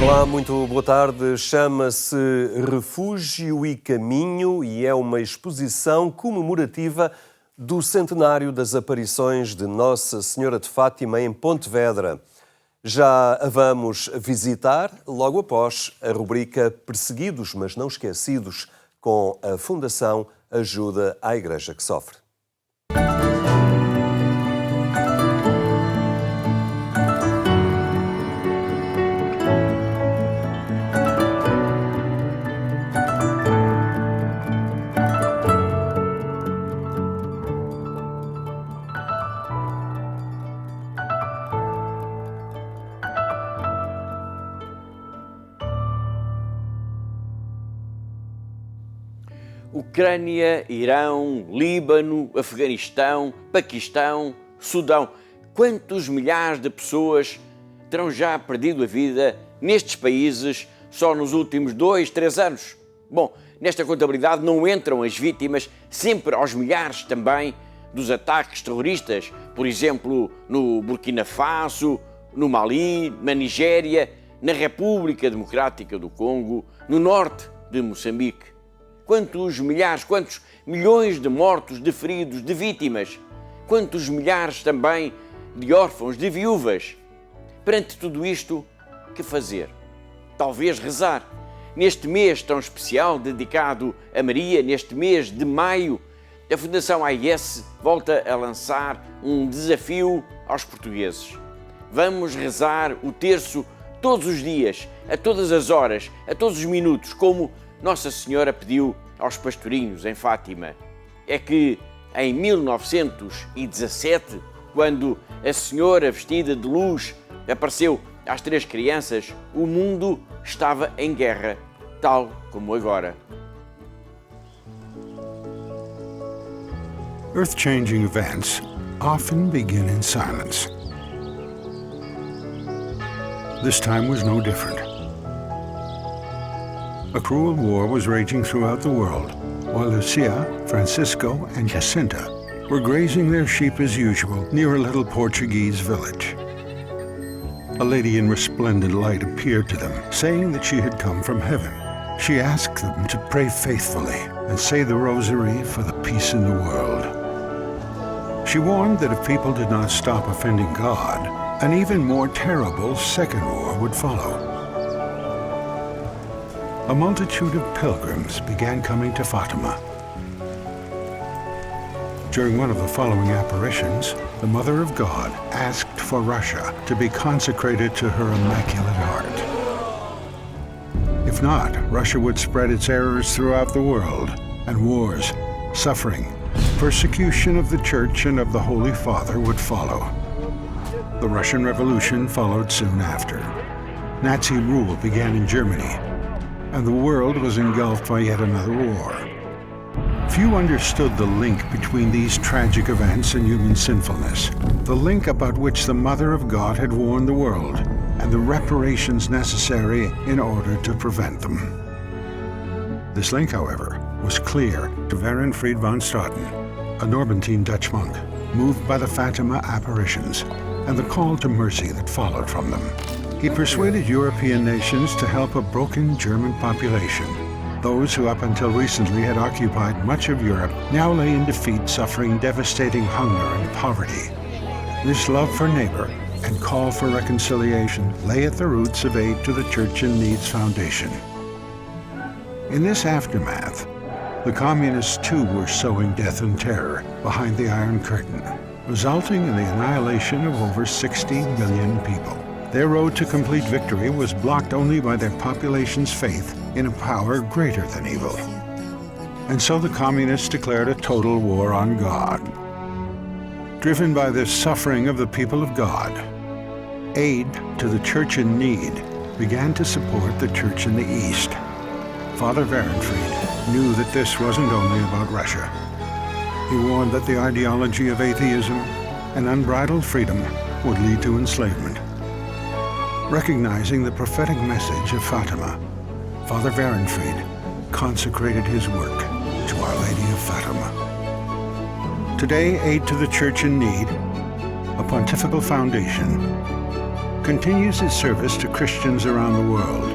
Olá, muito boa tarde. Chama-se Refúgio e Caminho e é uma exposição comemorativa do centenário das aparições de Nossa Senhora de Fátima em Pontevedra. Já a vamos visitar logo após a rubrica Perseguidos, mas não esquecidos, com a Fundação Ajuda à Igreja que Sofre. Ucrânia, Irão, Líbano, Afeganistão, Paquistão, Sudão. Quantos milhares de pessoas terão já perdido a vida nestes países só nos últimos 2, 3 anos? Bom, nesta contabilidade não entram as vítimas, sempre aos milhares também, dos ataques terroristas, por exemplo, no Burkina Faso, no Mali, na Nigéria, na República Democrática do Congo, no norte de Moçambique. Quantos milhares, quantos milhões de mortos, de feridos, de vítimas? Quantos milhares também de órfãos, de viúvas? Perante tudo isto, que fazer? Talvez rezar. Neste mês tão especial dedicado a Maria, neste mês de maio, a Fundação AIS volta a lançar um desafio aos portugueses. Vamos rezar o terço todos os dias, a todas as horas, a todos os minutos, como Nossa Senhora pediu aos pastorinhos em Fátima. É que em 1917, quando a Senhora vestida de luz apareceu às 3 crianças, o mundo estava em guerra, tal como agora. Earth-changing events often begin in silence. This time was no different. A cruel war was raging throughout the world, while Lucia, Francisco, and Jacinta were grazing their sheep as usual near a little Portuguese village. A lady in resplendent light appeared to them, saying that she had come from heaven. She asked them to pray faithfully and say the rosary for the peace in the world. She warned that if people did not stop offending God, an even more terrible second war would follow. A multitude of pilgrims began coming to Fatima. During one of the following apparitions, the Mother of God asked for Russia to be consecrated to her Immaculate Heart. If not, Russia would spread its errors throughout the world, and wars, suffering, persecution of the Church and of the Holy Father would follow. The Russian Revolution followed soon after. Nazi rule began in Germany, and the world was engulfed by yet another war. Few understood the link between these tragic events and human sinfulness, the link about which the Mother of God had warned the world, and the reparations necessary in order to prevent them. This link, however, was clear to Werenfried von Straten, a Norbertine Dutch monk, moved by the Fatima apparitions and the call to mercy that followed from them. He persuaded European nations to help a broken German population. Those who up until recently had occupied much of Europe now lay in defeat, suffering devastating hunger and poverty. This love for neighbor and call for reconciliation lay at the roots of Aid to the Church in Need's foundation. In this aftermath, the communists too were sowing death and terror behind the Iron Curtain, resulting in the annihilation of over 60 million people. Their road to complete victory was blocked only by their population's faith in a power greater than evil. And so the communists declared a total war on God. Driven by this suffering of the people of God, Aid to the Church in Need began to support the Church in the East. Father Werenfried knew that this wasn't only about Russia. He warned that the ideology of atheism and unbridled freedom would lead to enslavement. Recognizing the prophetic message of Fatima, Father Werenfried consecrated his work to Our Lady of Fatima. Today, Aid to the Church in Need, a pontifical foundation, continues its service to Christians around the world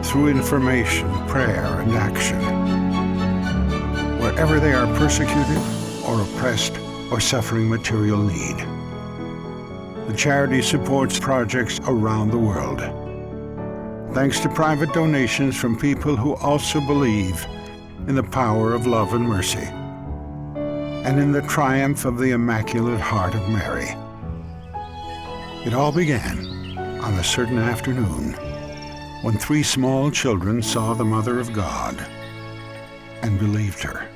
through information, prayer, and action. Wherever they are persecuted or oppressed or suffering material need. The charity supports projects around the world, thanks to private donations from people who also believe in the power of love and mercy, and in the triumph of the Immaculate Heart of Mary. It all began on a certain afternoon when 3 small children saw the Mother of God and believed her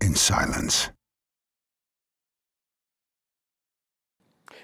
in silence.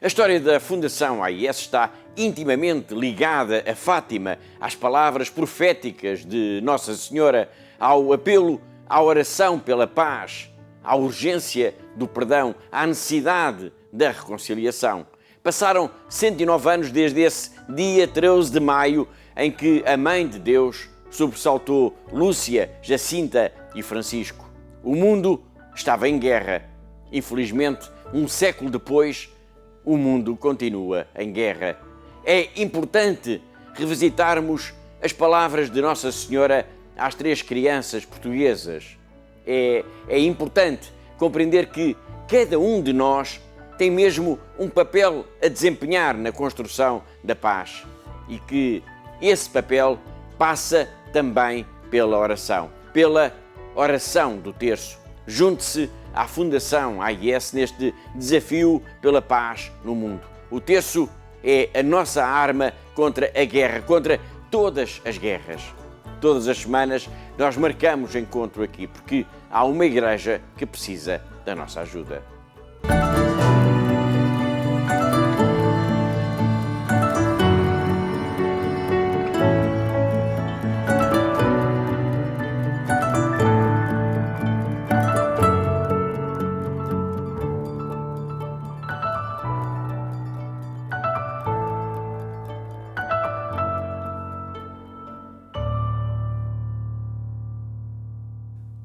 A história da Fundação AIS está intimamente ligada a Fátima, às palavras proféticas de Nossa Senhora, ao apelo à oração pela paz, à urgência do perdão, à necessidade da reconciliação. Passaram 109 anos desde esse dia 13 de maio em que a Mãe de Deus sobressaltou Lúcia, Jacinta e Francisco. O mundo estava em guerra. Infelizmente, um século depois, o mundo continua em guerra. É importante revisitarmos as palavras de Nossa Senhora às 3 crianças portuguesas. É importante compreender que cada um de nós tem mesmo um papel a desempenhar na construção da paz e que esse papel passa também pela oração do terço. Junte-se à Fundação AIS neste desafio pela paz no mundo. O terço é a nossa arma contra a guerra, contra todas as guerras. Todas as semanas nós marcamos encontro aqui porque há uma igreja que precisa da nossa ajuda.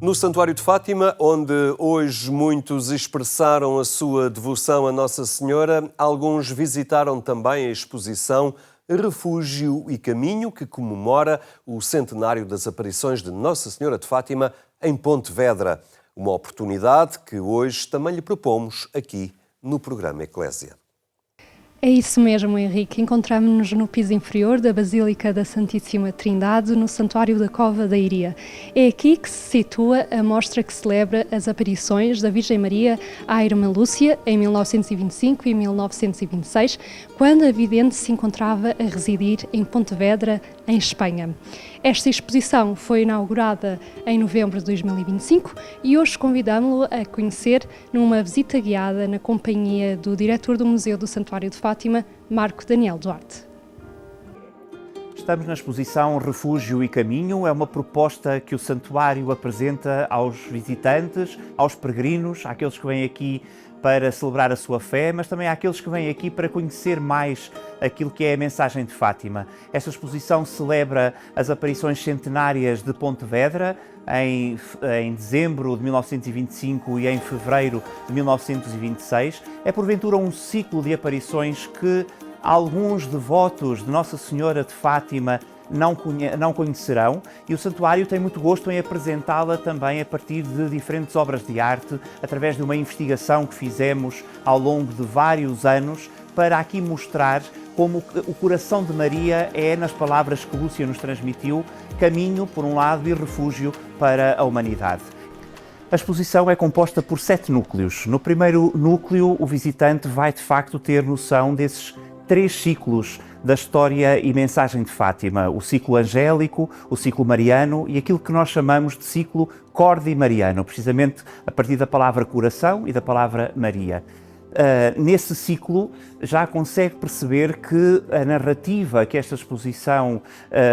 No Santuário de Fátima, onde hoje muitos expressaram a sua devoção a Nossa Senhora, alguns visitaram também a exposição Refúgio e Caminho, que comemora o centenário das aparições de Nossa Senhora de Fátima em Pontevedra. Uma oportunidade que hoje também lhe propomos aqui no programa Eclésia. É isso mesmo, Henrique. Encontramos-nos no piso inferior da Basílica da Santíssima Trindade, no Santuário da Cova da Iria. É aqui que se situa a mostra que celebra as aparições da Virgem Maria à Irmã Lúcia em 1925 e 1926, quando a vidente se encontrava a residir em Pontevedra, em Espanha. Esta exposição foi inaugurada em novembro de 2025 e hoje convidamos-lo a conhecer numa visita guiada na companhia do diretor do Museu do Santuário de Fátima, Marco Daniel Duarte. Estamos na exposição Refúgio e Caminho. É uma proposta que o Santuário apresenta aos visitantes, aos peregrinos, àqueles que vêm aqui para celebrar a sua fé, mas também àqueles que vêm aqui para conhecer mais aquilo que é a mensagem de Fátima. Esta exposição celebra as aparições centenárias de Pontevedra em dezembro de 1925 e em fevereiro de 1926. É porventura um ciclo de aparições que alguns devotos de Nossa Senhora de Fátima não conhecerão, e o Santuário tem muito gosto em apresentá-la também a partir de diferentes obras de arte, através de uma investigação que fizemos ao longo de vários anos, para aqui mostrar como o coração de Maria é, nas palavras que Lúcia nos transmitiu, caminho, por um lado, e refúgio para a humanidade. A exposição é composta por 7 núcleos. No primeiro núcleo, o visitante vai, de facto, ter noção desses 3 ciclos da história e mensagem de Fátima: o ciclo angélico, o ciclo mariano e aquilo que nós chamamos de ciclo cordi mariano, precisamente a partir da palavra coração e da palavra Maria. Nesse ciclo já consegue perceber que a narrativa que esta exposição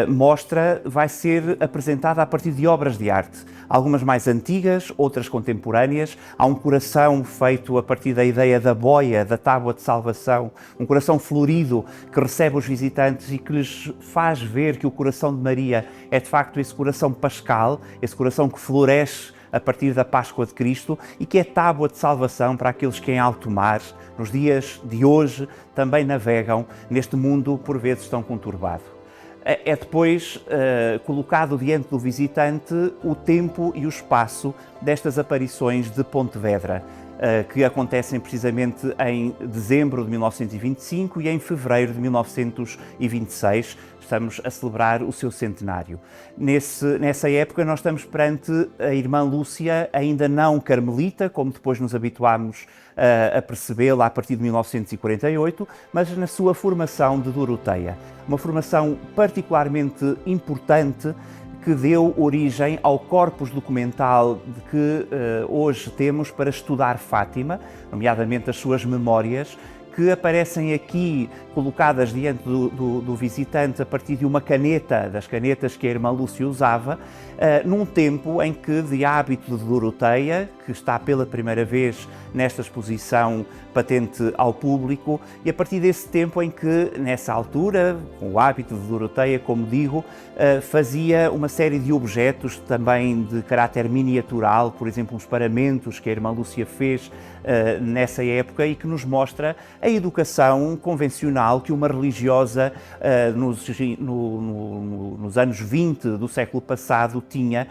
mostra vai ser apresentada a partir de obras de arte, algumas mais antigas, outras contemporâneas. Há um coração feito a partir da ideia da boia, da tábua de salvação, um coração florido que recebe os visitantes e que lhes faz ver que o coração de Maria é de facto esse coração pascal, esse coração que floresce a partir da Páscoa de Cristo e que é tábua de salvação para aqueles que em alto mar, nos dias de hoje, também navegam neste mundo por vezes tão conturbado. É depois colocado diante do visitante o tempo e o espaço destas aparições de Pontevedra, que acontecem precisamente em dezembro de 1925 e em fevereiro de 1926. Estamos a celebrar o seu centenário. Nessa época nós estamos perante a irmã Lúcia, ainda não carmelita, como depois nos habituámos a percebê-la a partir de 1948, mas na sua formação de Doroteia. Uma formação particularmente importante que deu origem ao corpus documental que hoje temos para estudar Fátima, nomeadamente as suas memórias, que aparecem aqui colocadas diante do visitante a partir de uma caneta, das canetas que a irmã Lúcia usava, num tempo em que, de hábito de Doroteia, que está pela primeira vez nesta exposição patente ao público, e a partir desse tempo em que, nessa altura, com o hábito de Doroteia, como digo, fazia uma série de objetos também de caráter miniatural, por exemplo, os paramentos que a irmã Lúcia fez nessa época e que nos mostra a educação convencional que uma religiosa nos anos 20 do século passado tinha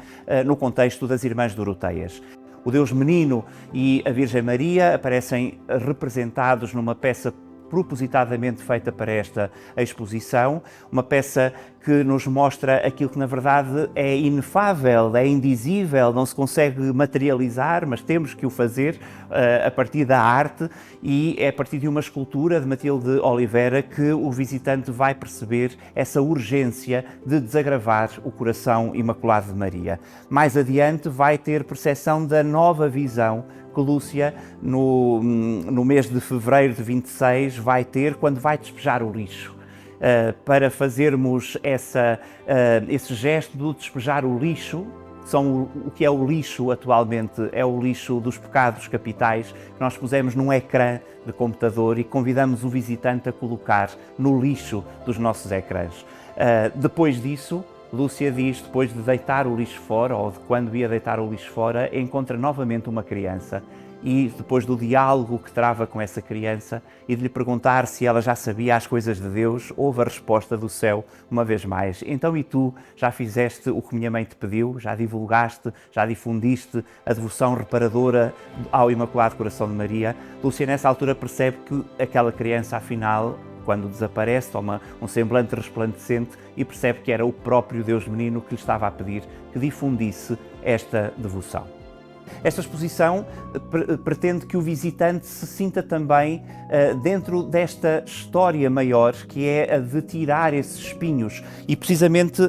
no contexto das Irmãs Doroteias. O Deus Menino e a Virgem Maria aparecem representados numa peça propositadamente feita para esta exposição, uma peça que nos mostra aquilo que na verdade é inefável, é indizível, não se consegue materializar, mas temos que o fazer a partir da arte, e é a partir de uma escultura de Matilde Oliveira que o visitante vai perceber essa urgência de desagravar o coração imaculado de Maria. Mais adiante vai ter percepção da nova visão que Lúcia, no mês de fevereiro de 26, vai ter quando vai despejar o lixo. Para fazermos esse gesto de despejar o lixo, o que é o lixo atualmente? É o lixo dos pecados capitais que nós pusemos num ecrã de computador e convidamos o visitante a colocar no lixo dos nossos ecrãs. Depois disso, Lúcia diz, depois de deitar o lixo fora, ou de quando ia deitar o lixo fora, encontra novamente uma criança e depois do diálogo que trava com essa criança e de lhe perguntar se ela já sabia as coisas de Deus, houve a resposta do céu uma vez mais. Então, e tu já fizeste o que minha mãe te pediu? Já divulgaste, já difundiste a devoção reparadora ao Imaculado Coração de Maria? Lúcia, nessa altura, percebe que aquela criança, afinal, quando desaparece, toma um semblante resplandecente e percebe que era o próprio Deus Menino que lhe estava a pedir que difundisse esta devoção. Esta exposição pretende que o visitante se sinta também dentro desta história maior, que é a de tirar esses espinhos. E precisamente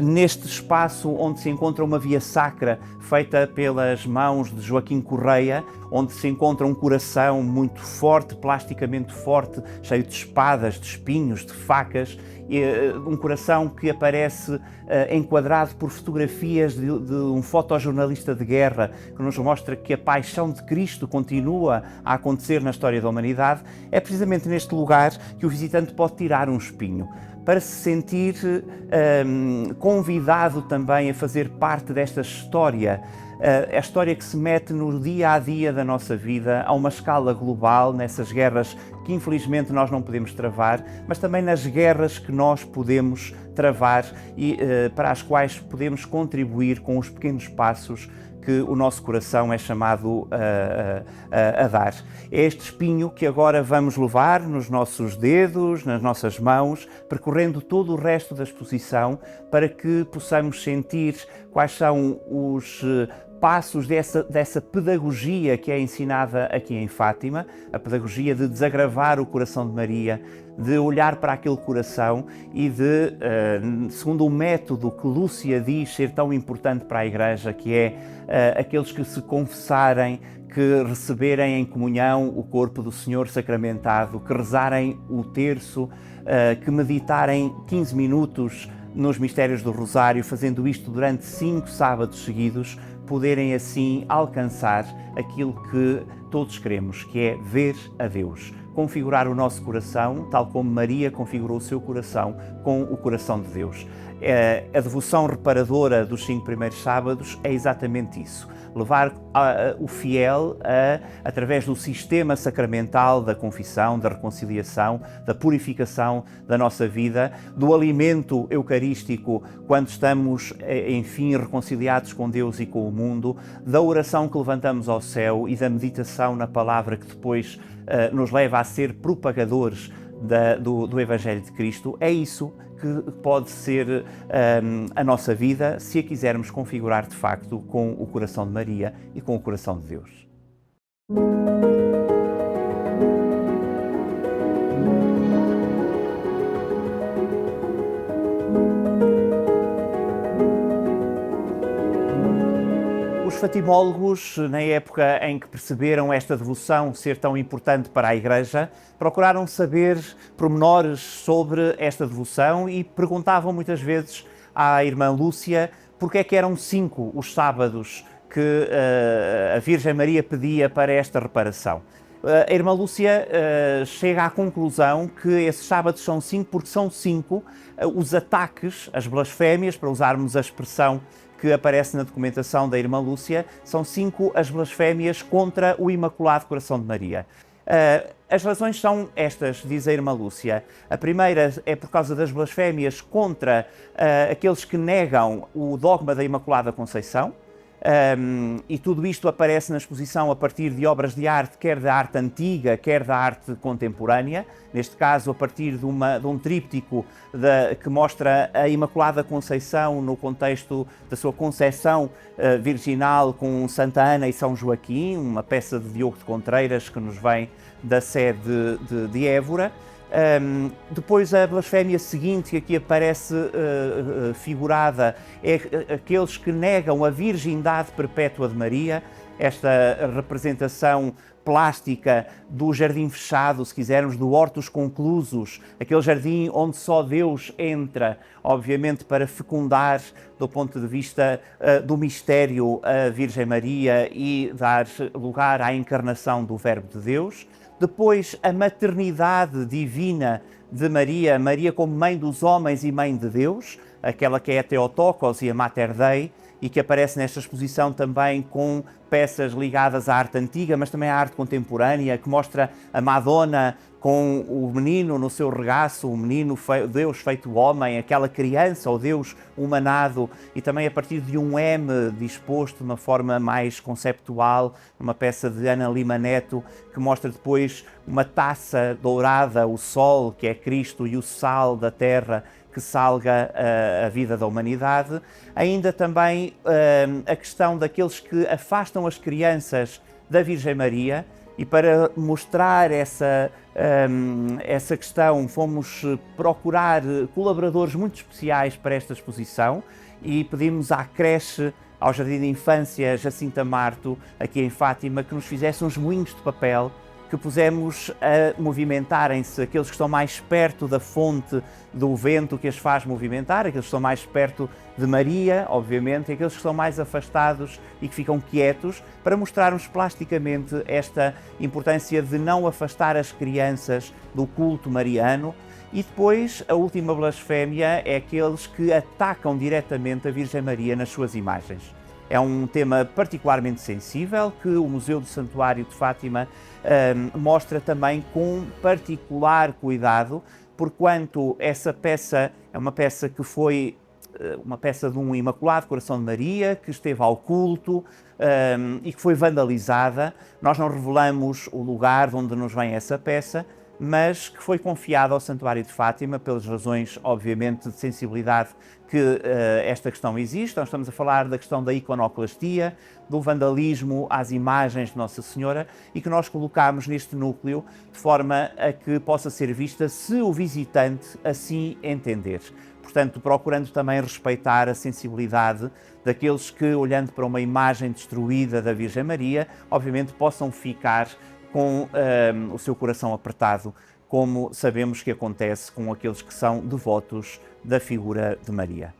neste espaço onde se encontra uma via sacra feita pelas mãos de Joaquim Correia, onde se encontra um coração muito forte, plasticamente forte, cheio de espadas, de espinhos, de facas, um coração que aparece enquadrado por fotografias de um fotojornalista de guerra que nos mostra que a paixão de Cristo continua a acontecer na história da humanidade. É precisamente neste lugar que o visitante pode tirar um espinho, para se sentir convidado também a fazer parte desta história, a história que se mete no dia a dia da nossa vida, a uma escala global, nessas guerras que infelizmente nós não podemos travar, mas também nas guerras que nós podemos travar e para as quais podemos contribuir com os pequenos passos que o nosso coração é chamado a dar. É este espinho que agora vamos levar nos nossos dedos, nas nossas mãos, percorrendo todo o resto da exposição, para que possamos sentir quais são os passos dessa pedagogia que é ensinada aqui em Fátima, a pedagogia de desagravar o coração de Maria, de olhar para aquele coração e de, segundo o método que Lúcia diz ser tão importante para a Igreja, que é aqueles que se confessarem, que receberem em comunhão o corpo do Senhor sacramentado, que rezarem o terço, que meditarem 15 minutos nos mistérios do Rosário, fazendo isto durante 5 sábados seguidos, poderem assim alcançar aquilo que todos queremos, que é ver a Deus. configurar o nosso coração, tal como Maria configurou o seu coração com o coração de Deus. A devoção reparadora dos 5 primeiros sábados é exatamente isso. Levar o fiel através do sistema sacramental da confissão, da reconciliação, da purificação da nossa vida, do alimento eucarístico quando estamos, enfim, reconciliados com Deus e com o mundo, da oração que levantamos ao céu e da meditação na palavra que depois nos leva a ser propagadores do Evangelho de Cristo. É isso que pode ser a nossa vida, se a quisermos configurar de facto com o coração de Maria e com o coração de Deus. Os fatimólogos, na época em que perceberam esta devoção ser tão importante para a Igreja, procuraram saber pormenores sobre esta devoção e perguntavam muitas vezes à irmã Lúcia porque é que eram 5 os sábados que a Virgem Maria pedia para esta reparação. A irmã Lúcia chega à conclusão que esses sábados são 5 porque são 5 os ataques, as blasfémias, para usarmos a expressão que aparece na documentação da irmã Lúcia, são 5 as blasfémias contra o Imaculado Coração de Maria. As razões são estas, diz a irmã Lúcia. A primeira é por causa das blasfémias contra aqueles que negam o dogma da Imaculada Conceição, e tudo isto aparece na exposição a partir de obras de arte, quer da arte antiga, quer da arte contemporânea, neste caso a partir de um tríptico que mostra a Imaculada Conceição no contexto da sua concepção virginal com Santa Ana e São Joaquim, uma peça de Diogo de Contreiras que nos vem da sede de Évora. Depois a blasfémia seguinte que aqui aparece figurada é aqueles que negam a virgindade perpétua de Maria, esta representação plástica do jardim fechado, se quisermos, do hortus conclusus, aquele jardim onde só Deus entra, obviamente para fecundar do ponto de vista do mistério a Virgem Maria e dar lugar à encarnação do Verbo de Deus. Depois, a maternidade divina de Maria, Maria como mãe dos homens e mãe de Deus, aquela que é a Theotokos e a Mater Dei, e que aparece nesta exposição também com peças ligadas à arte antiga, mas também à arte contemporânea, que mostra a Madonna com o menino no seu regaço, o menino, Deus feito homem, aquela criança, ou Deus humanado, e também a partir de um M disposto de uma forma mais conceptual, uma peça de Ana Lima Neto, que mostra depois uma taça dourada, o sol, que é Cristo, e o sal da terra, que salga a vida da humanidade. Ainda também a questão daqueles que afastam as crianças da Virgem Maria, e para mostrar essa questão fomos procurar colaboradores muito especiais para esta exposição e pedimos à creche, ao Jardim de Infância Jacinta Marto, aqui em Fátima, que nos fizesse uns moinhos de papel que pusemos a movimentarem-se, aqueles que estão mais perto da fonte do vento que as faz movimentar, aqueles que estão mais perto de Maria, obviamente, e aqueles que estão mais afastados e que ficam quietos, para mostrarmos plasticamente esta importância de não afastar as crianças do culto mariano. E depois, a última blasfémia é aqueles que atacam diretamente a Virgem Maria nas suas imagens. É um tema particularmente sensível que o Museu do Santuário de Fátima mostra também com particular cuidado, porquanto essa peça é uma peça que foi uma peça de um Imaculado Coração de Maria, que esteve ao culto e que foi vandalizada. Nós não revelamos o lugar de onde nos vem essa peça, mas que foi confiada ao Santuário de Fátima pelas razões, obviamente, de sensibilidade que esta questão existe. Nós estamos a falar da questão da iconoclastia, do vandalismo às imagens de Nossa Senhora, e que nós colocamos neste núcleo de forma a que possa ser vista se o visitante assim entender. Portanto, procurando também respeitar a sensibilidade daqueles que, olhando para uma imagem destruída da Virgem Maria, obviamente possam ficar com o seu coração apertado, como sabemos que acontece com aqueles que são devotos da figura de Maria.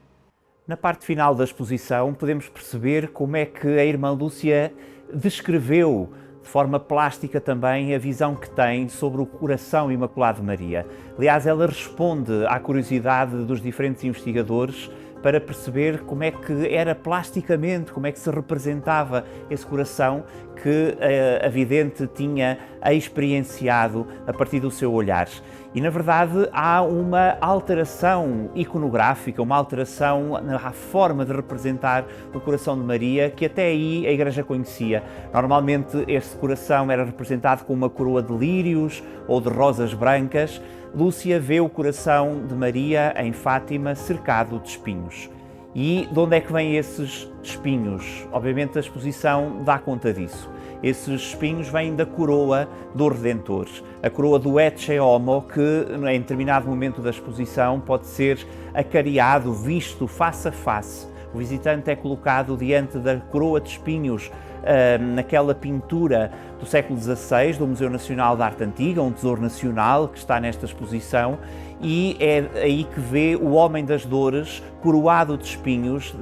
Na parte final da exposição podemos perceber como é que a irmã Lúcia descreveu de forma plástica também, a visão que tem sobre o coração imaculado de Maria. Aliás, ela responde à curiosidade dos diferentes investigadores para perceber como é que era plasticamente, como é que se representava esse coração que a vidente tinha experienciado a partir do seu olhar. E, na verdade, há uma alteração iconográfica, uma alteração na forma de representar o coração de Maria, que até aí a Igreja conhecia. Normalmente, este coração era representado com uma coroa de lírios ou de rosas brancas. Lúcia vê o coração de Maria em Fátima cercado de espinhos. E de onde é que vêm esses espinhos? Obviamente a exposição dá conta disso. Esses espinhos vêm da coroa do Redentor, a coroa do Ecce Homo, que em determinado momento da exposição pode ser acariado, visto face a face. O visitante é colocado diante da coroa de espinhos, naquela pintura do século XVI do Museu Nacional de Arte Antiga, um tesouro nacional que está nesta exposição, e é aí que vê o Homem das Dores coroado de espinhos,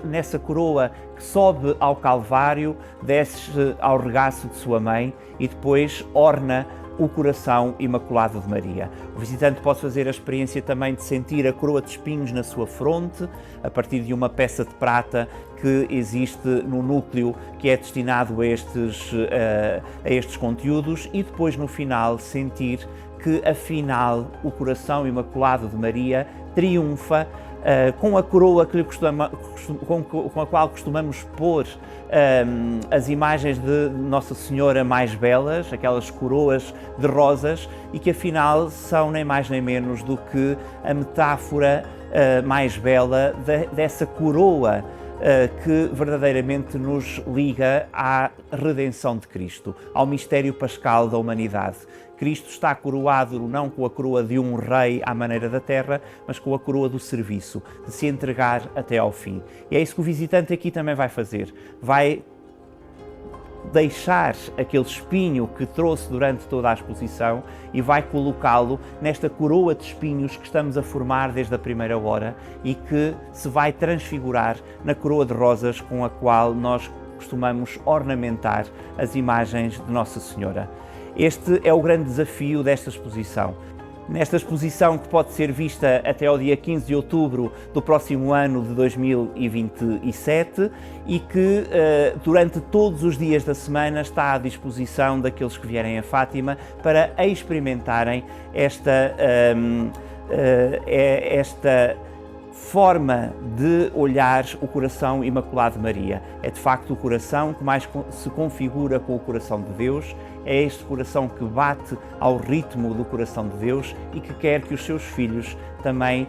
nessa coroa que sobe ao Calvário, desce ao regaço de sua mãe e depois orna o coração imaculado de Maria. O visitante pode fazer a experiência também de sentir a coroa de espinhos na sua fronte, a partir de uma peça de prata que existe no núcleo que é destinado a estes conteúdos, e depois no final sentir que afinal o coração imaculado de Maria triunfa com a coroa com a qual costumamos pôr as imagens de Nossa Senhora mais belas, aquelas coroas de rosas, e que afinal são nem mais nem menos do que a metáfora mais bela dessa coroa que verdadeiramente nos liga à redenção de Cristo, ao mistério pascal da humanidade. Cristo está coroado não com a coroa de um rei à maneira da terra, mas com a coroa do serviço, de se entregar até ao fim. E é isso que o visitante aqui também vai fazer. Vai deixar aquele espinho que trouxe durante toda a exposição e vai colocá-lo nesta coroa de espinhos que estamos a formar desde a primeira hora e que se vai transfigurar na coroa de rosas com a qual nós costumamos ornamentar as imagens de Nossa Senhora. Este é o grande desafio desta exposição. Nesta exposição, que pode ser vista até ao dia 15 de outubro do próximo ano de 2027 e que durante todos os dias da semana está à disposição daqueles que vierem a Fátima para experimentarem esta forma de olhar o coração imaculado de Maria. É de facto o coração que mais se configura com o coração de Deus, é este coração que bate ao ritmo do coração de Deus e que quer que os seus filhos também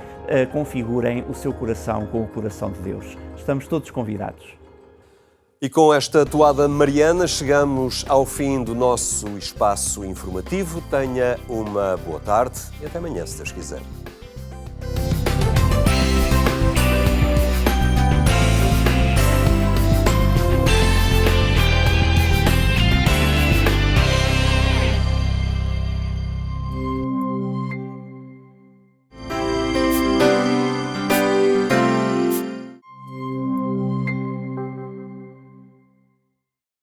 configurem o seu coração com o coração de Deus. Estamos todos convidados. E com esta toada mariana chegamos ao fim do nosso espaço informativo. Tenha uma boa tarde e até amanhã, se Deus quiser.